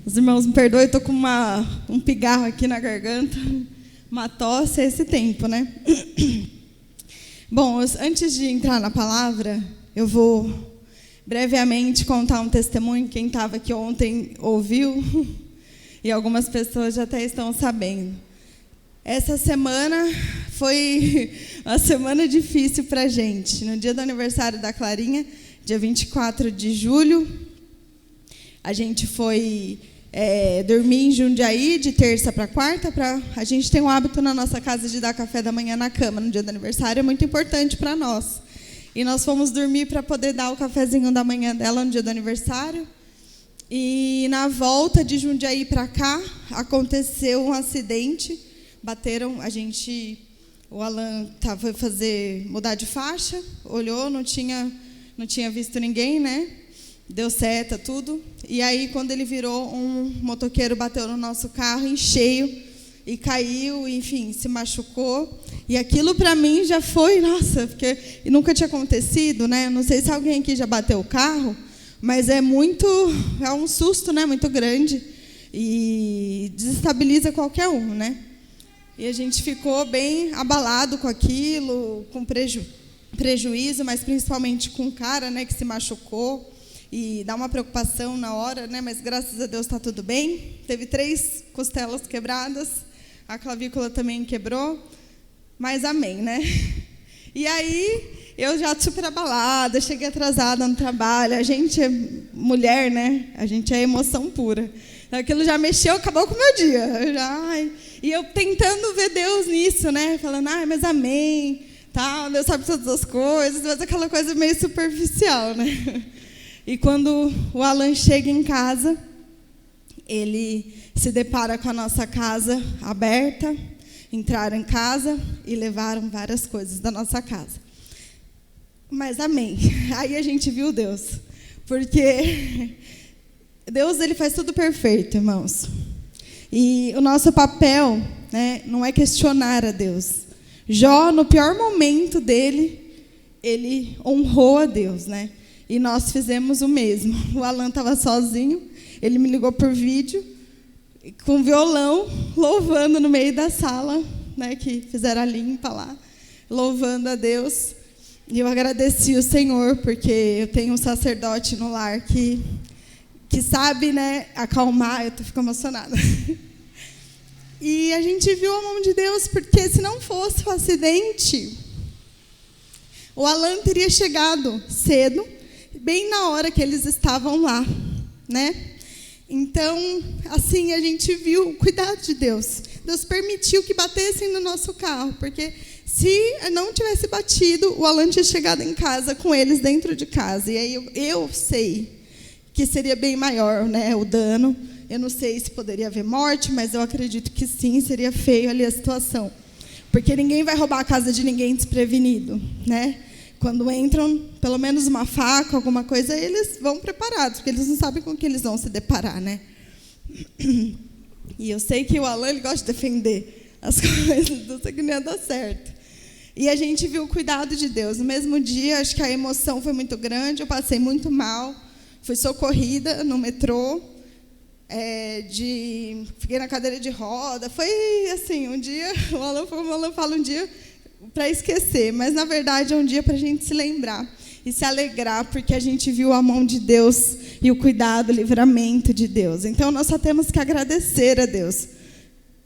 Os irmãos me perdoem, eu estou com um pigarro aqui na garganta, uma tosse, é esse tempo, né? Bom, antes de entrar na palavra, eu vou brevemente contar um testemunho. Quem estava aqui ontem ouviu, e algumas pessoas já até estão sabendo. Essa semana foi uma semana difícil para a gente. No dia do aniversário da Clarinha, dia 24 de julho, a gente foi dormir em Jundiaí de terça para quarta. A gente tem um hábito na nossa casa de dar café da manhã na cama no dia do aniversário, é muito importante para nós. E nós fomos dormir para poder dar o cafezinho da manhã dela no dia do aniversário. E na volta de Jundiaí para cá, aconteceu um acidente. Bateram, o Alan foi mudar de faixa, olhou, não tinha visto ninguém, né? Deu seta, tudo. E aí, quando ele virou, um motoqueiro bateu no nosso carro em cheio e caiu, enfim, se machucou. E aquilo para mim já foi, nossa, porque nunca tinha acontecido, né? Não sei se alguém aqui já bateu o carro, mas é um susto, né? Muito grande e desestabiliza qualquer um, né? E a gente ficou bem abalado com aquilo, com prejuízo, mas principalmente com o cara, né, que se machucou. E dá uma preocupação na hora, né? Mas graças a Deus está tudo bem. Teve 3 costelas quebradas, a clavícula também quebrou, mas amém, né? E aí, eu já super abalada, cheguei atrasada no trabalho. A gente é mulher, né? A gente é emoção pura. Aquilo já mexeu, acabou com o meu dia. E eu tentando ver Deus nisso, né? Falando, mas amém, tal, Deus sabe todas as coisas, mas aquela coisa meio superficial, né? E quando o Alan chega em casa, ele se depara com a nossa casa aberta. Entraram em casa e levaram várias coisas da nossa casa. Mas amém. Aí a gente viu Deus. Porque Deus, ele faz tudo perfeito, irmãos. E o nosso papel, né, não é questionar a Deus. Jó, no pior momento dele, ele honrou a Deus, né? E nós fizemos o mesmo. O Alan estava sozinho, ele me ligou por vídeo, com violão, louvando no meio da sala, né, que fizeram a limpa lá, louvando a Deus. E eu agradeci o Senhor, porque eu tenho um sacerdote no lar que sabe, né, acalmar. Eu fico emocionada. E a gente viu a mão de Deus, porque se não fosse o acidente, o Alan teria chegado cedo, bem na hora que eles estavam lá, né? Então, assim, a gente viu o cuidado de Deus. Deus permitiu que batessem no nosso carro, porque se não tivesse batido, o Alan tinha chegado em casa com eles dentro de casa. E aí eu sei que seria bem maior, né, o dano. Eu não sei se poderia haver morte, mas eu acredito que sim, seria feio ali a situação. Porque ninguém vai roubar a casa de ninguém desprevenido, né? Quando entram, pelo menos uma faca, alguma coisa, eles vão preparados, porque eles não sabem com o que eles vão se deparar, né? E eu sei que o Alan, ele gosta de defender as coisas, não sei que não ia dar certo. E a gente viu o cuidado de Deus. No mesmo dia, acho que a emoção foi muito grande, eu passei muito mal, fui socorrida no metrô, fiquei na cadeira de roda. Foi assim, um dia, o Alan fala, um dia para esquecer, mas na verdade é um dia para a gente se lembrar e se alegrar, porque a gente viu a mão de Deus e o cuidado, o livramento de Deus. Então nós só temos que agradecer a Deus.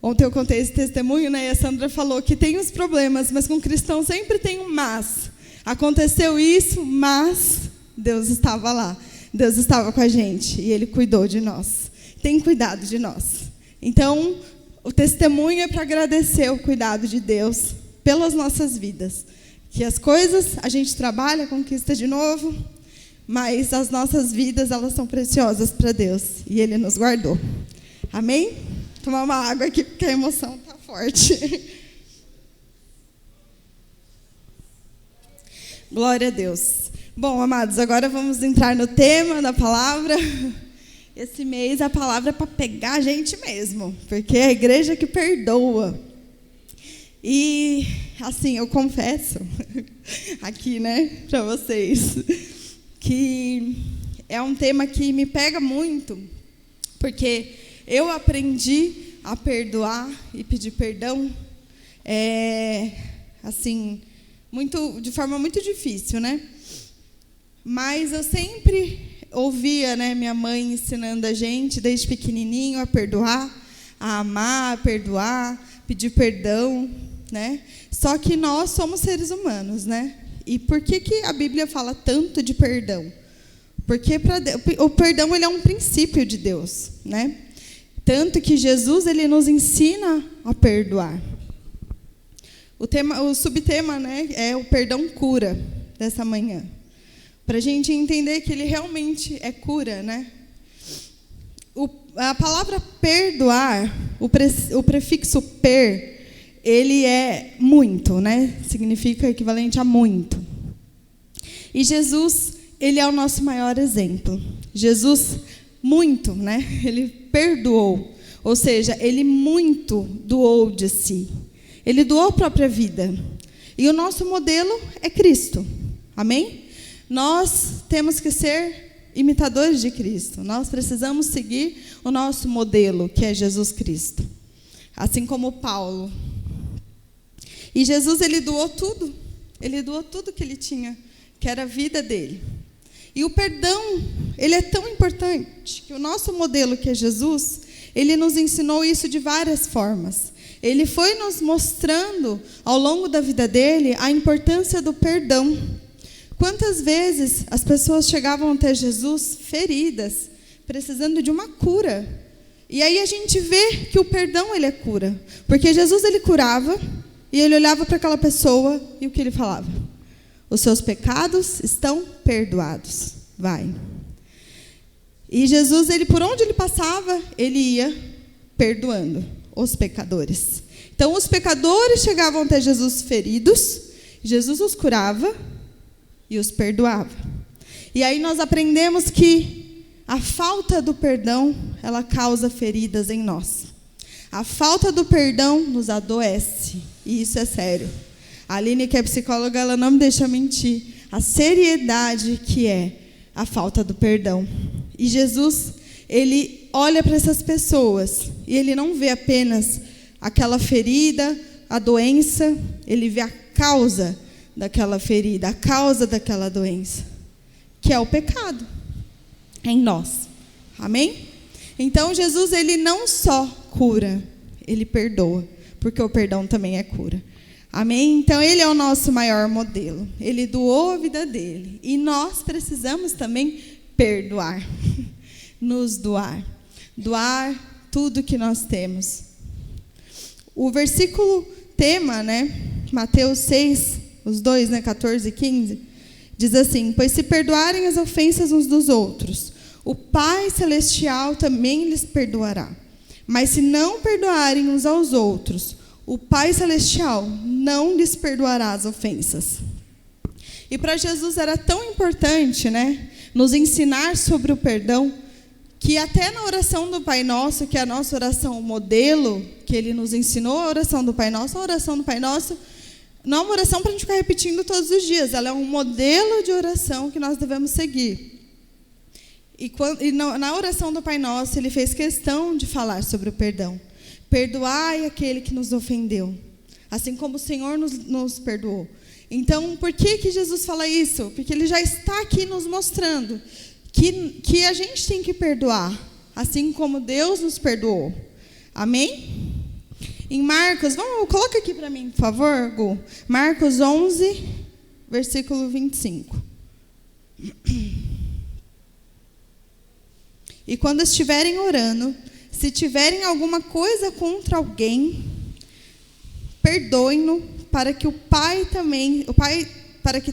Ontem eu contei esse testemunho, né? E a Sandra falou que tem os problemas, mas com cristão sempre tem um mas. Aconteceu isso, mas Deus estava lá. Deus estava com a gente e Ele cuidou de nós. Tem cuidado de nós. Então, o testemunho é para agradecer o cuidado de Deus pelas nossas vidas. Que as coisas a gente trabalha, conquista de novo, mas as nossas vidas, elas são preciosas para Deus e Ele nos guardou. Amém? Tomar uma água aqui porque a emoção está forte. Glória a Deus. Bom, amados, agora vamos entrar no tema da palavra. Esse mês a palavra é para pegar a gente mesmo, porque é a igreja que perdoa. E, assim, eu confesso aqui, né, para vocês, que é um tema que me pega muito, porque eu aprendi a perdoar e pedir perdão, assim, de forma muito difícil, né? Mas eu sempre ouvia, né, minha mãe ensinando a gente, desde pequenininho, a perdoar, a amar, a perdoar, pedir perdão, né? Só que nós somos seres humanos, né? E por que a Bíblia fala tanto de perdão? Porque o perdão ele é um princípio de Deus, né? Tanto que Jesus ele nos ensina a perdoar. O subtema, né, é o perdão cura dessa manhã. Para a gente entender que ele realmente é cura, né? A palavra perdoar, o prefixo per, ele é muito, né? Significa equivalente a muito. E Jesus, ele é o nosso maior exemplo. Jesus, muito, né? Ele perdoou. Ou seja, ele muito doou de si. Ele doou a própria vida. E o nosso modelo é Cristo. Amém? Nós temos que ser imitadores de Cristo. Nós precisamos seguir o nosso modelo, que é Jesus Cristo. Assim como Paulo. E Jesus, ele doou tudo. Ele doou tudo que ele tinha, que era a vida dele. E o perdão, ele é tão importante que o nosso modelo, que é Jesus, ele nos ensinou isso de várias formas. Ele foi nos mostrando, ao longo da vida dele, a importância do perdão. Quantas vezes as pessoas chegavam até Jesus feridas, precisando de uma cura. E aí a gente vê que o perdão, ele é cura. Porque Jesus, ele curava, e ele olhava para aquela pessoa, e o que ele falava? Os seus pecados estão perdoados. Vai. E Jesus, ele, por onde ele passava, ele ia perdoando os pecadores. Então, os pecadores chegavam até Jesus feridos, Jesus os curava e os perdoava. E aí nós aprendemos que a falta do perdão, ela causa feridas em nós. A falta do perdão nos adoece. E isso é sério. A Aline, que é psicóloga, ela não me deixa mentir. A seriedade que é a falta do perdão. E Jesus, ele olha para essas pessoas e ele não vê apenas aquela ferida, a doença, ele vê a causa daquela ferida, a causa daquela doença, que é o pecado em nós. Amém? Então, Jesus, ele não só cura, ele perdoa, porque o perdão também é cura. Amém? Então, ele é o nosso maior modelo. Ele doou a vida dele. E nós precisamos também perdoar. Nos doar. Doar tudo que nós temos. O versículo tema, né? Mateus 6, os dois, né? 14 e 15. Diz assim: pois se perdoarem as ofensas uns dos outros, o Pai Celestial também lhes perdoará. Mas se não perdoarem uns aos outros, o Pai Celestial não lhes perdoará as ofensas. E para Jesus era tão importante, né, nos ensinar sobre o perdão, que até na oração do Pai Nosso, que é a nossa oração modelo, que ele nos ensinou, a oração do Pai Nosso não é uma oração para a gente ficar repetindo todos os dias, ela é um modelo de oração que nós devemos seguir. E na oração do Pai Nosso, ele fez questão de falar sobre o perdão. Perdoai aquele que nos ofendeu, assim como o Senhor nos perdoou. Então, por que Jesus fala isso? Porque ele já está aqui nos mostrando que a gente tem que perdoar, assim como Deus nos perdoou. Amém? Em Marcos, coloca aqui para mim, por favor, Gu. Marcos 11, versículo 25. E quando estiverem orando, se tiverem alguma coisa contra alguém, perdoem-no, para que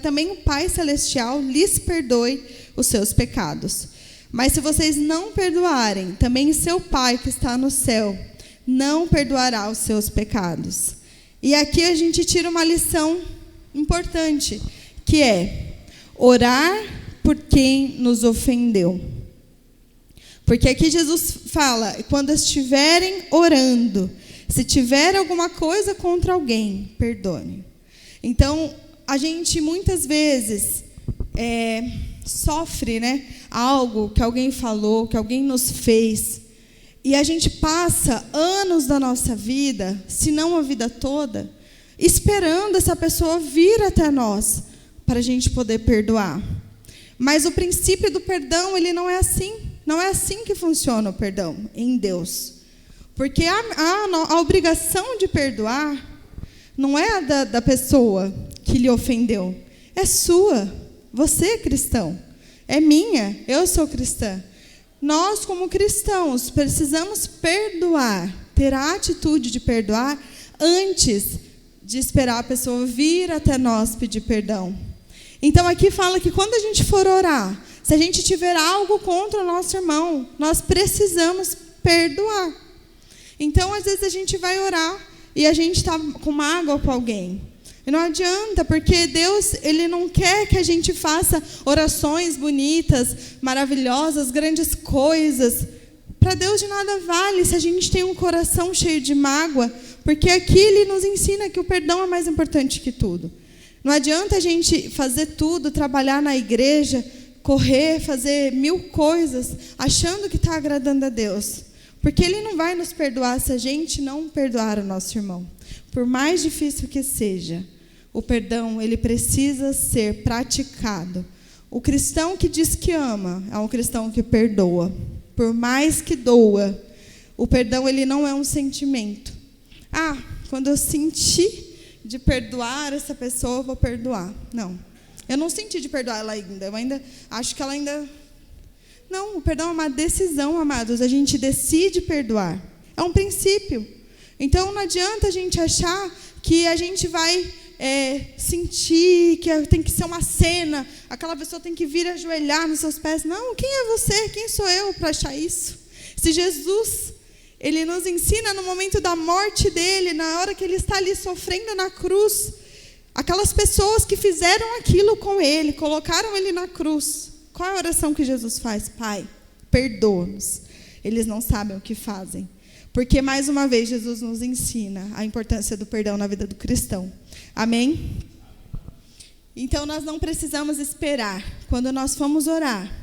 também o Pai Celestial lhes perdoe os seus pecados. Mas se vocês não perdoarem, também seu Pai que está no céu não perdoará os seus pecados. E aqui a gente tira uma lição importante, que é orar por quem nos ofendeu. Porque aqui Jesus fala, quando estiverem orando, se tiver alguma coisa contra alguém, perdoe. Então, a gente muitas vezes sofre, né, algo que alguém falou, que alguém nos fez, e a gente passa anos da nossa vida, se não a vida toda, esperando essa pessoa vir até nós, para a gente poder perdoar. Mas o princípio do perdão, ele não é assim. Não é assim que funciona o perdão em Deus. Porque a obrigação de perdoar não é a da pessoa que lhe ofendeu. É sua. Você é cristão. É minha. Eu sou cristã. Nós, como cristãos, precisamos perdoar. Ter a atitude de perdoar antes de esperar a pessoa vir até nós pedir perdão. Então, aqui fala que quando a gente for orar, se a gente tiver algo contra o nosso irmão, nós precisamos perdoar. Então, às vezes, a gente vai orar e a gente está com mágoa com alguém. E não adianta, porque Deus, Ele não quer que a gente faça orações bonitas, maravilhosas, grandes coisas. Para Deus de nada vale se a gente tem um coração cheio de mágoa, porque aqui Ele nos ensina que o perdão é mais importante que tudo. Não adianta a gente fazer tudo, trabalhar na igreja, correr, fazer 1000 coisas, achando que está agradando a Deus. Porque Ele não vai nos perdoar se a gente não perdoar o nosso irmão. Por mais difícil que seja, o perdão, ele precisa ser praticado. O cristão que diz que ama é um cristão que perdoa. Por mais que doa, o perdão, ele não é um sentimento. Quando eu senti de perdoar essa pessoa, eu vou perdoar. Não. Eu não senti de perdoar ela ainda. Eu ainda acho que ela ainda... Não, o perdão é uma decisão, amados. A gente decide perdoar. É um princípio. Então, não adianta a gente achar que a gente vai sentir, que tem que ser uma cena, aquela pessoa tem que vir ajoelhar nos seus pés. Não, quem é você? Quem sou eu para achar isso? Se Jesus... Ele nos ensina no momento da morte dele, na hora que ele está ali sofrendo na cruz. Aquelas pessoas que fizeram aquilo com ele, colocaram ele na cruz. Qual é a oração que Jesus faz? Pai, perdoa-nos. Eles não sabem o que fazem. Porque, mais uma vez, Jesus nos ensina a importância do perdão na vida do cristão. Amém? Então, nós não precisamos esperar. Quando nós formos orar,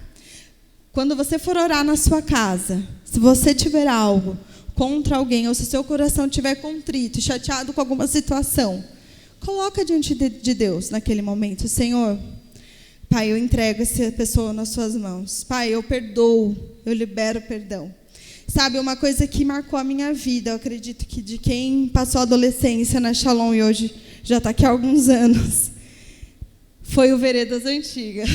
quando você for orar na sua casa, se você tiver algo contra alguém, ou se o seu coração estiver contrito e chateado com alguma situação, coloca diante de Deus naquele momento. Senhor, Pai, eu entrego essa pessoa nas suas mãos. Pai, eu perdoo, eu libero perdão. Sabe, uma coisa que marcou a minha vida, eu acredito que de quem passou a adolescência na Shalom e hoje já está aqui há alguns anos, foi o Veredas Antigas.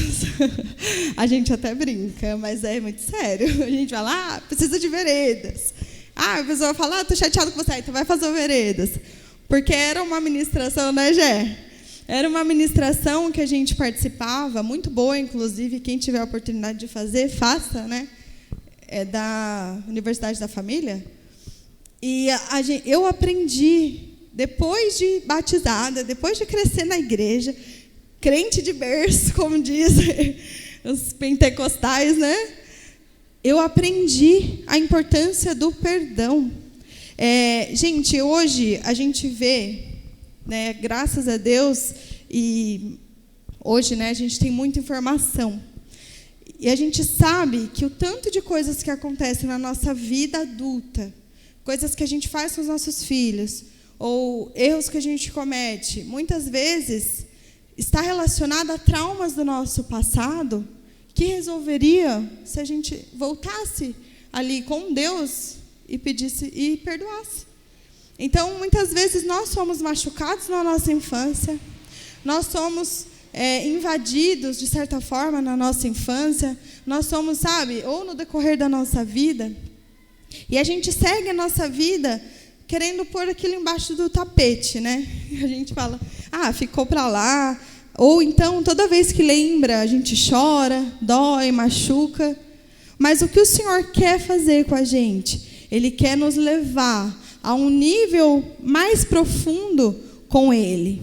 A gente até brinca, mas é muito sério. A gente fala, precisa de veredas. A pessoa fala, estou chateado com você, então vai fazer o Veredas. Porque era uma ministração, né, Gé? Era uma ministração que a gente participava, muito boa, inclusive, quem tiver a oportunidade de fazer, faça, né? É da Universidade da Família. E eu aprendi, depois de batizada, depois de crescer na igreja, crente de berço, como dizem os pentecostais, né? Eu aprendi a importância do perdão. Gente, hoje a gente vê, né, graças a Deus, e hoje, né, a gente tem muita informação. E a gente sabe que o tanto de coisas que acontecem na nossa vida adulta, coisas que a gente faz com os nossos filhos, ou erros que a gente comete, muitas vezes está relacionado a traumas do nosso passado que resolveria se a gente voltasse ali com Deus e pedisse e perdoasse. Então, muitas vezes, nós somos machucados na nossa infância, nós somos invadidos, de certa forma, na nossa infância, nós somos, sabe, ou no decorrer da nossa vida, e a gente segue a nossa vida querendo pôr aquilo embaixo do tapete, né? A gente fala, ficou para lá. Ou então, toda vez que lembra, a gente chora, dói, machuca. Mas o que o Senhor quer fazer com a gente? Ele quer nos levar a um nível mais profundo com Ele.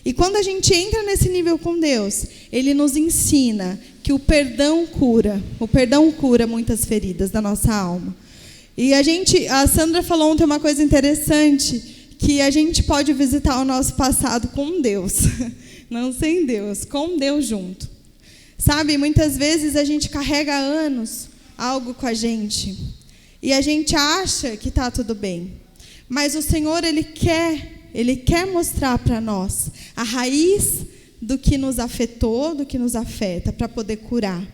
E quando a gente entra nesse nível com Deus, Ele nos ensina que o perdão cura. O perdão cura muitas feridas da nossa alma. E a Sandra falou ontem uma coisa interessante, que a gente pode visitar o nosso passado com Deus. Não sem Deus, com Deus junto. Sabe, muitas vezes a gente carrega há anos algo com a gente e a gente acha que está tudo bem. Mas o Senhor, Ele quer mostrar para nós a raiz do que nos afetou, do que nos afeta, para poder curar.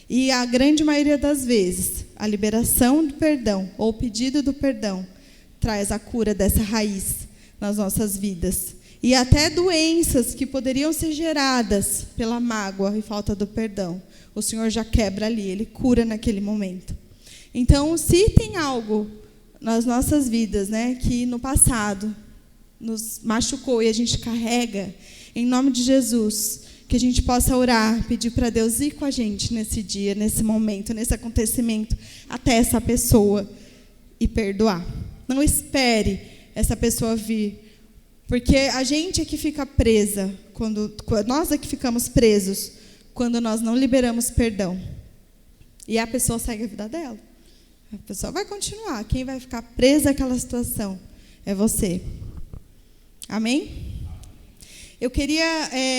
E a grande maioria das vezes, a liberação do perdão ou o pedido do perdão traz a cura dessa raiz nas nossas vidas. E até doenças que poderiam ser geradas pela mágoa e falta do perdão, o Senhor já quebra ali, Ele cura naquele momento. Então, se tem algo nas nossas vidas, né, que no passado nos machucou e a gente carrega, em nome de Jesus, que a gente possa orar, pedir para Deus ir com a gente nesse dia, nesse momento, nesse acontecimento, até essa pessoa e perdoar. Não espere essa pessoa vir, porque a gente é que fica presa, nós é que ficamos presos quando nós não liberamos perdão. E a pessoa segue a vida dela. A pessoa vai continuar. Quem vai ficar presa àquela situação é você. Amém? Eu queria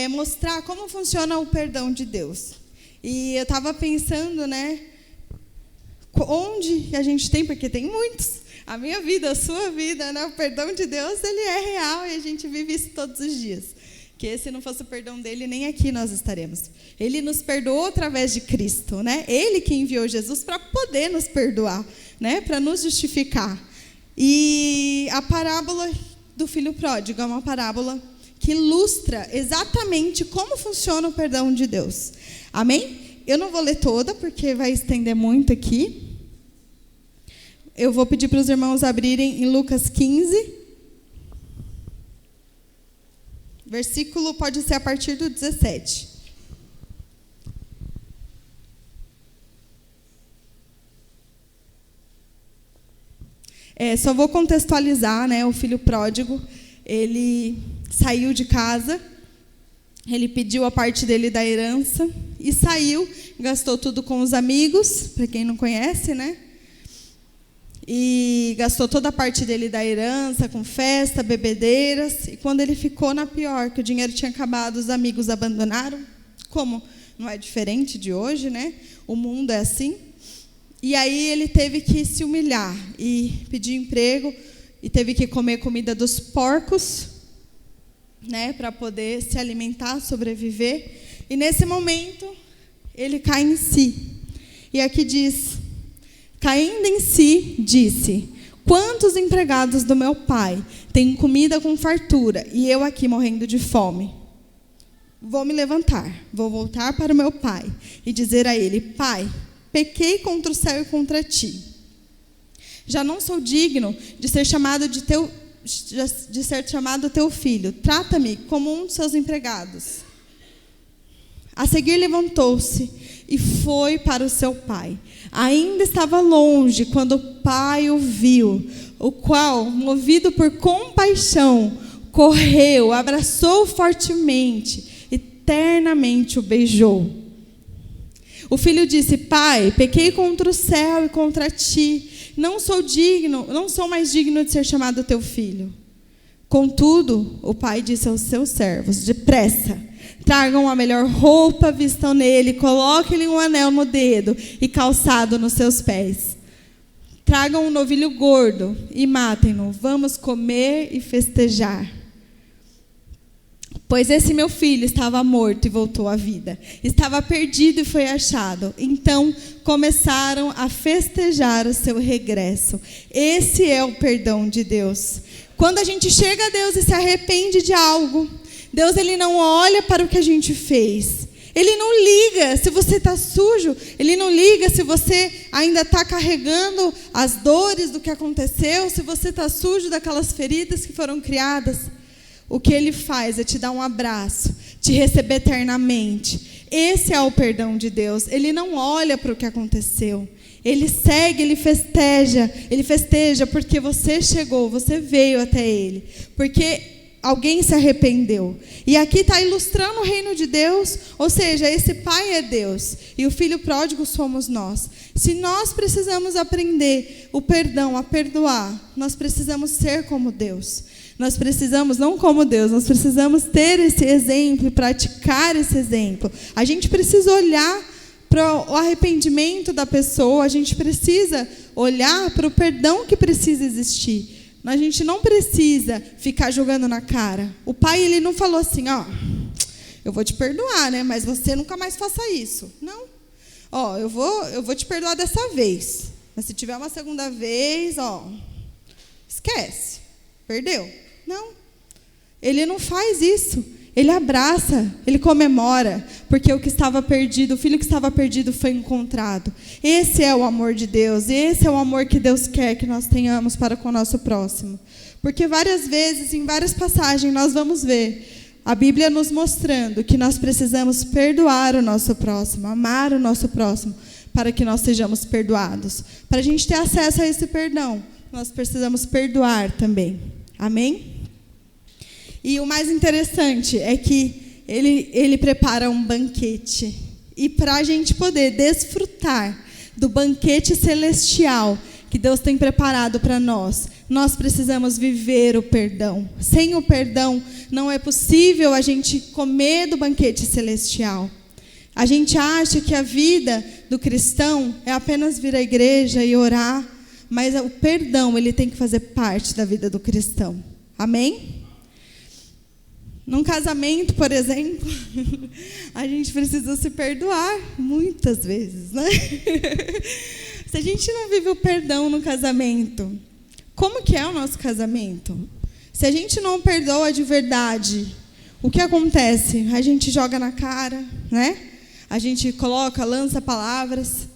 mostrar como funciona o perdão de Deus. E eu estava pensando, né? Onde a gente tem, porque tem muitos. A minha vida, a sua vida, né? O perdão de Deus, ele é real e a gente vive isso todos os dias. Que se não fosse o perdão dele, nem aqui nós estaremos. Ele nos perdoou através de Cristo, né? Ele que enviou Jesus para poder nos perdoar, né? Para nos justificar. E a parábola do filho pródigo é uma parábola que ilustra exatamente como funciona o perdão de Deus. Amém? Eu não vou ler toda, porque vai estender muito aqui. Eu vou pedir para os irmãos abrirem em Lucas 15. Versículo pode ser a partir do 17. Só vou contextualizar, né? O filho pródigo, ele saiu de casa, ele pediu a parte dele da herança e saiu, gastou tudo com os amigos, para quem não conhece, né? E gastou toda a parte dele da herança, com festa, bebedeiras. E quando ele ficou na pior, que o dinheiro tinha acabado, os amigos abandonaram. Como não é diferente de hoje, né? O mundo é assim. E aí ele teve que se humilhar e pedir emprego. E teve que comer comida dos porcos, né? Para poder se alimentar, sobreviver. E nesse momento, ele cai em si. E aqui diz... Caindo em si, disse: quantos empregados do meu pai têm comida com fartura, e eu aqui morrendo de fome? Vou me levantar, vou voltar para o meu pai e dizer a ele: Pai, pequei contra o céu e contra ti. Já não sou digno de ser chamado teu filho. Trata-me como um de seus empregados. A seguir levantou-se e foi para o seu pai. Ainda estava longe quando o pai o viu, o qual, movido por compaixão, correu, abraçou fortemente e ternamente o beijou. O filho disse: Pai, pequei contra o céu e contra ti. Não sou mais digno de ser chamado teu filho. Contudo, o pai disse aos seus servos: depressa, tragam a melhor roupa, vistam nele, coloquem-lhe um anel no dedo e calçado nos seus pés. Tragam um novilho gordo e matem-no. Vamos comer e festejar. Pois esse meu filho estava morto e voltou à vida. Estava perdido e foi achado. Então começaram a festejar o seu regresso. Esse é o perdão de Deus. Quando a gente chega a Deus e se arrepende de algo, Deus, ele não olha para o que a gente fez. Ele não liga se você está sujo. Ele não liga se você ainda está carregando as dores do que aconteceu, se você está sujo daquelas feridas que foram criadas. O que ele faz é te dar um abraço, te receber eternamente. Esse é o perdão de Deus. Ele não olha para o que aconteceu. Ele segue, ele festeja porque você chegou, você veio até ele. Porque alguém se arrependeu. E aqui está ilustrando o reino de Deus, ou seja, esse pai é Deus e o filho pródigo somos nós. Se nós precisamos aprender o perdão, a perdoar, nós precisamos ser como Deus. Nós precisamos, não como Deus, nós precisamos ter esse exemplo e praticar esse exemplo. A gente precisa olhar para o arrependimento da pessoa, a gente precisa olhar para o perdão que precisa existir. A gente não precisa ficar jogando na cara. O pai, ele não falou assim, eu vou te perdoar, né? Mas você nunca mais faça isso. Não. Eu vou te perdoar dessa vez. Mas se tiver uma segunda vez, esquece. Perdeu. Não. Ele não faz isso. Ele abraça, ele comemora, porque o que estava perdido, o filho que estava perdido foi encontrado. Esse é o amor de Deus, esse é o amor que Deus quer que nós tenhamos para com o nosso próximo. Porque várias vezes, em várias passagens, nós vamos ver a Bíblia nos mostrando que nós precisamos perdoar o nosso próximo, amar o nosso próximo, para que nós sejamos perdoados. Para a gente ter acesso a esse perdão, nós precisamos perdoar também. Amém? E o mais interessante é que ele prepara um banquete. E para a gente poder desfrutar do banquete celestial que Deus tem preparado para nós, nós precisamos viver o perdão. Sem o perdão, não é possível a gente comer do banquete celestial. A gente acha que a vida do cristão é apenas vir à igreja e orar, mas o perdão, ele tem que fazer parte da vida do cristão. Amém? Num casamento, por exemplo, a gente precisa se perdoar muitas vezes, né? Se a gente não vive o perdão no casamento, como que é o nosso casamento? Se a gente não perdoa de verdade, o que acontece? A gente joga na cara, né? A gente lança palavras.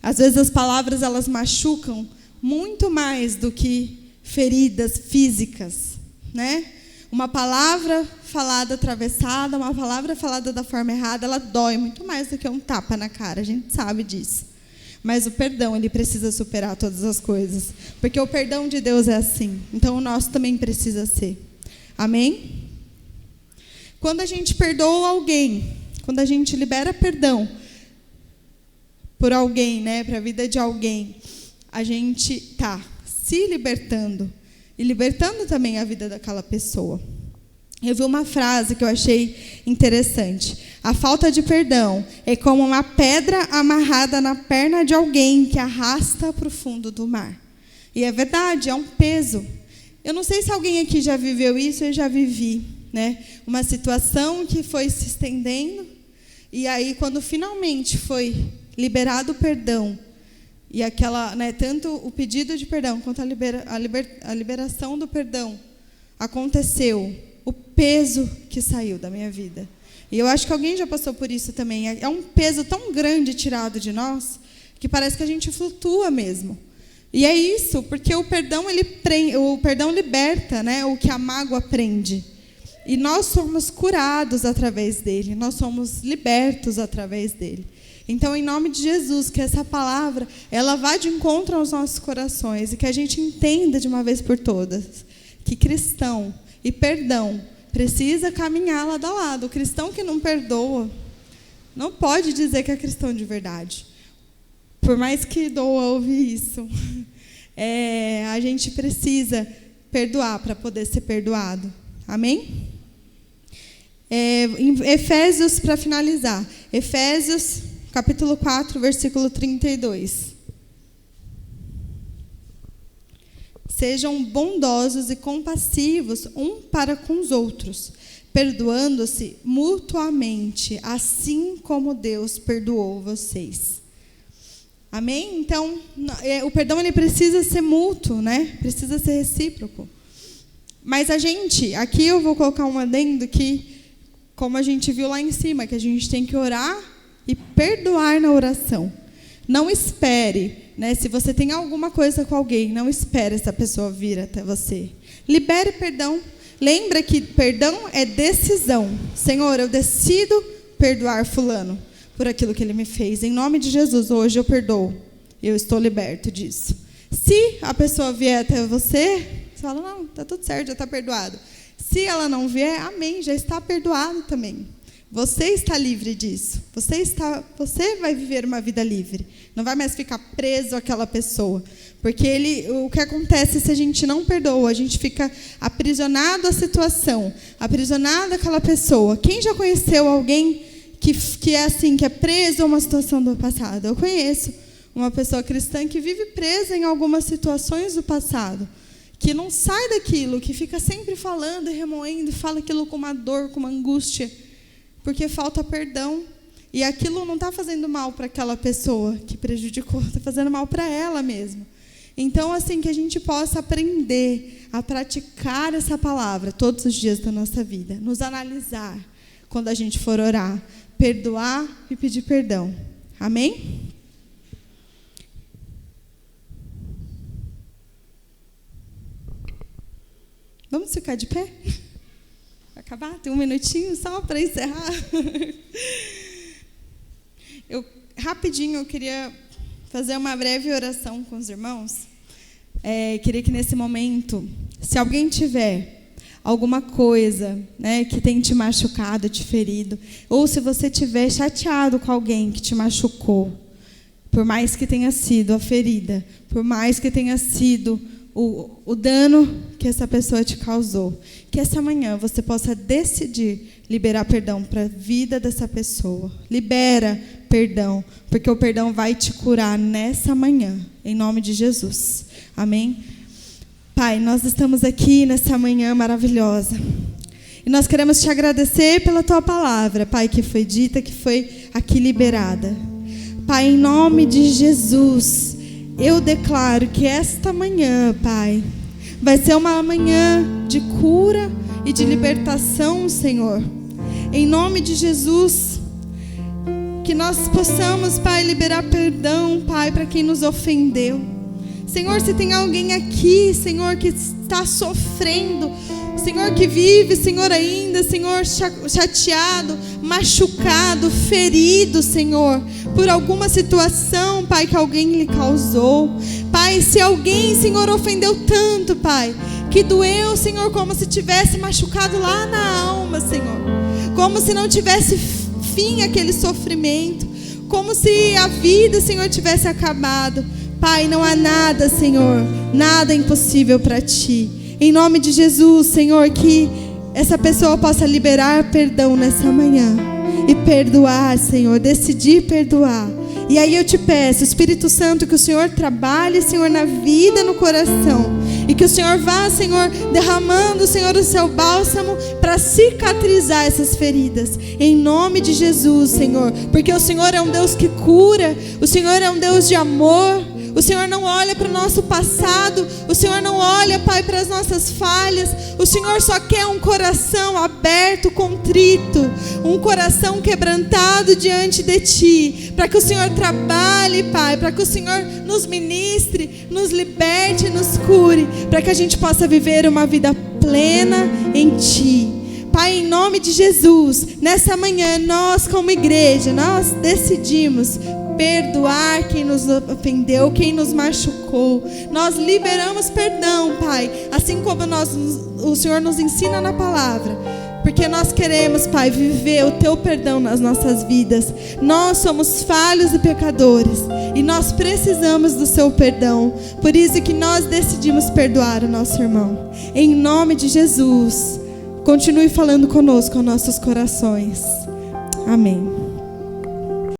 Às vezes as palavras, elas machucam muito mais do que feridas físicas, né? Uma palavra falada atravessada, uma palavra falada da forma errada, ela dói muito mais do que um tapa na cara, a gente sabe disso. Mas o perdão, ele precisa superar todas as coisas, porque o perdão de Deus é assim, então o nosso também precisa ser. Amém? Quando a gente perdoa alguém, quando a gente libera perdão por alguém, né, para a vida de alguém, a gente está se libertando e libertando também a vida daquela pessoa. Eu vi uma frase que eu achei interessante. A falta de perdão é como uma pedra amarrada na perna de alguém que arrasta para o fundo do mar. E é verdade, é um peso. Eu não sei se alguém aqui já viveu isso, eu já vivi, né? Uma situação que foi se estendendo, e aí quando finalmente foi liberado o perdão, e aquela, né, tanto o pedido de perdão quanto a liberação do perdão aconteceu, o peso que saiu da minha vida. E eu acho que alguém já passou por isso também. É um peso tão grande tirado de nós que parece que a gente flutua mesmo. E é isso, porque o perdão liberta, né, o que a mágoa prende. E nós somos curados através dele, nós somos libertos através dele. Então, em nome de Jesus, que essa palavra, ela vá de encontro aos nossos corações e que a gente entenda de uma vez por todas que cristão e perdão precisa caminhar lado a lado. O cristão que não perdoa não pode dizer que é cristão de verdade. Por mais que doa ouvir isso, a gente precisa perdoar para poder ser perdoado. Amém? Em Efésios, para finalizar, Efésios capítulo 4, versículo 32. Sejam bondosos e compassivos um para com os outros, perdoando-se mutuamente, assim como Deus perdoou vocês. Amém? Então, o perdão, ele precisa ser mútuo, né? Precisa ser recíproco. Mas aqui eu vou colocar um adendo que, como a gente viu lá em cima, que a gente tem que orar e perdoar na oração. Não espere, né? Se você tem alguma coisa com alguém, não espere essa pessoa vir até você. Libere perdão. Lembra que perdão é decisão. Senhor, eu decido perdoar fulano por aquilo que ele me fez. Em nome de Jesus, hoje eu perdoo. Eu estou liberto disso. Se a pessoa vier até você fala, não, está tudo certo, já está perdoado. Se ela não vier, amém, já está perdoado também. Você está livre disso. Você vai viver uma vida livre. Não vai mais ficar preso àquela pessoa. Porque o que acontece se a gente não perdoa? A gente fica aprisionado à situação, aprisionado àquela pessoa. Quem já conheceu alguém que é assim, que é preso a uma situação do passado? Eu conheço uma pessoa cristã que vive presa em algumas situações do passado, que não sai daquilo, que fica sempre falando e remoendo, fala aquilo com uma dor, com uma angústia, porque falta perdão. E aquilo não está fazendo mal para aquela pessoa que prejudicou, está fazendo mal para ela mesma. Então, assim, que a gente possa aprender a praticar essa palavra todos os dias da nossa vida, nos analisar quando a gente for orar, perdoar e pedir perdão. Amém? Vamos ficar de pé? Vai acabar? Tem um minutinho só para encerrar. Rapidinho, eu queria fazer uma breve oração com os irmãos. Queria que nesse momento, se alguém tiver alguma coisa, né, que tem te machucado, te ferido, ou se você estiver chateado com alguém que te machucou, por mais que tenha sido a ferida, por mais que tenha sido o dano que essa pessoa te causou, que essa manhã você possa decidir liberar perdão para a vida dessa pessoa. Libera perdão, porque o perdão vai te curar nessa manhã, em nome de Jesus. Amém? Pai, nós estamos aqui nessa manhã maravilhosa. E nós queremos te agradecer pela tua palavra, Pai, que foi dita, que foi aqui liberada. Pai, em nome de Jesus, eu declaro que esta manhã, Pai, vai ser uma manhã de cura e de libertação, Senhor. Em nome de Jesus, que nós possamos, Pai, liberar perdão, Pai, para quem nos ofendeu. Senhor, se tem alguém aqui, Senhor, que está sofrendo, Senhor, que vive, Senhor, ainda, Senhor, chateado, machucado, ferido, Senhor, por alguma situação, Pai, que alguém lhe causou. Pai, se alguém, Senhor, ofendeu tanto, Pai, que doeu, Senhor, como se tivesse machucado lá na alma, Senhor, como se não tivesse fim aquele sofrimento, como se a vida, Senhor, tivesse acabado. Pai, não há nada, Senhor, nada impossível para Ti. Em nome de Jesus, Senhor, que essa pessoa possa liberar perdão nessa manhã e perdoar, Senhor, decidir perdoar. E aí eu te peço, Espírito Santo, que o Senhor trabalhe, Senhor, na vida, no coração. E que o Senhor vá, Senhor, derramando, Senhor, o seu bálsamo para cicatrizar essas feridas. Em nome de Jesus, Senhor. Porque o Senhor é um Deus que cura. O Senhor é um Deus de amor. O Senhor não olha para o nosso passado. O Senhor não olha, Pai, para as nossas falhas. O Senhor só quer um coração aberto, contrito. Um coração quebrantado diante de Ti. Para que o Senhor trabalhe, Pai. Para que o Senhor nos ministre, nos liberte, nos cure. Para que a gente possa viver uma vida plena em Ti. Pai, em nome de Jesus, nessa manhã, nós como igreja, nós decidimos perdoar quem nos ofendeu, quem nos machucou. Nós liberamos perdão, Pai, assim como o Senhor nos ensina na palavra. Porque nós queremos, Pai, viver o Teu perdão nas nossas vidas. Nós somos falhos e pecadores. E nós precisamos do Seu perdão. Por isso que nós decidimos perdoar o nosso irmão. Em nome de Jesus, continue falando conosco, aos nossos corações. Amém.